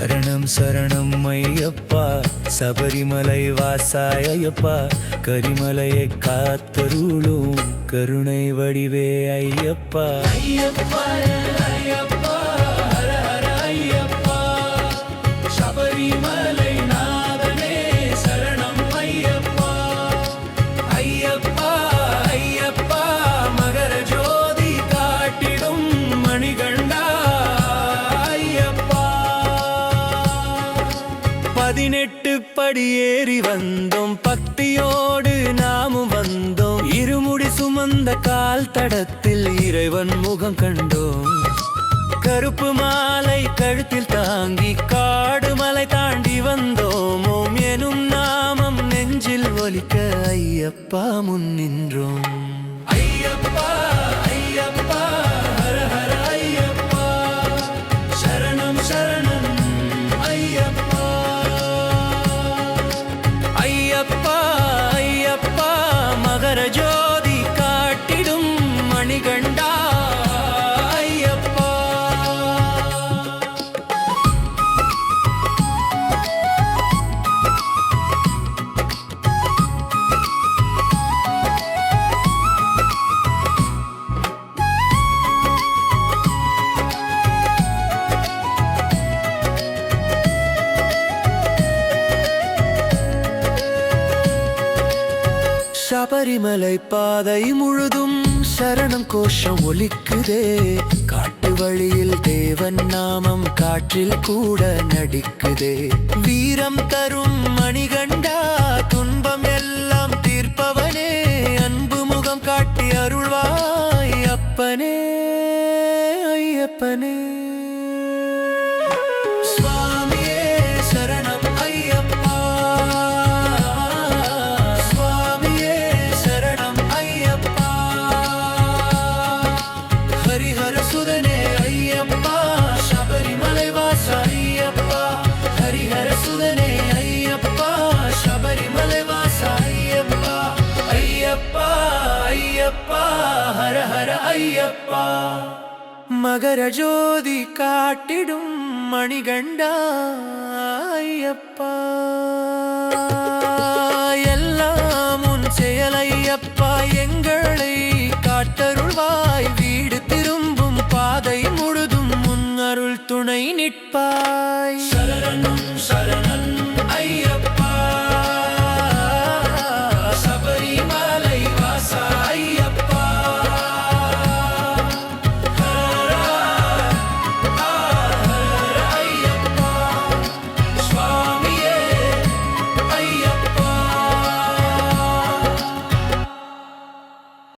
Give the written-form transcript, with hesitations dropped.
சரணம் சரணம் ஐயப்பா, சபரிமலை வாசாயப்பா, கரிமலையை காத்தருளும் கருணை வடிவே ஐயப்பா. ஐயப்பா ஐயப்பா ஹர ஹர ஐயப்பா, சபரிமலை நாதனே சரணம் ஐயப்பா. ஐயப்பா ஐயப்பா மகர ஜோதி காட்டிடும் மணிகண்டா ஐயப்பா. 18 படியேறி வந்தோம், பக்தியோடு நாமும் வந்தோம். இருமுடி சுமந்த கால் தடத்தில் இறைவன் முகம் கண்டோம். கருப்பு மாலை கழுத்தில் தாங்கி காடு மலை தாண்டி வந்தோம். ஓம் எனும் நாமம் நெஞ்சில் ஒலிக்க ஐயப்பா முன் நின்றோம். ஐயப்பா ஐயப்பா ஹர ஹர ஐயப்பா, சரணம் சரணம் ஐயப்பா. ஐயப்பா ஐயப்பா மகர ஜோதி காட்டிடும் மணிகண்டா ஐயப்பா. சபரிமலை பாதை முழுதும் சரணம் கோஷம் ஒலிக்குதே. காட்டு வழியில் தேவன் நாமம் காற்றில் கூட நடிக்குதே. வீரம் தரும் மணிகண்டா, துன்பம் எல்லாம் தீர்ப்பவனே, அன்பு முகம் காட்டி அருள்வாய் அப்பனே ஐயப்பனே. சுவாமியே சரணம் ஐயப்பா, சுவாமியே சரணம் ஐயப்பா. ஹரிஹர சுதனே ஐயப்பா, சபரிமலை வாச ஐயப்பா. ஹரிஹர சுதனே ஐயப்பா, சபரிமலை வாச ஐயப்பா. ஐயப்பா ஐயப்பா ஹர ஹர ஐயப்பா, மகர ஜோதி காட்டிடும் மணிகண்டா ஐயப்பா. எல்லாம் உன் செயல் ஐயப்பா, எங்களை காட்டருள்வாய். வீடு திரும்பும் பாதை முழுதும் முன் அருள் துணை நிற்பாய். சரணம் சரணம்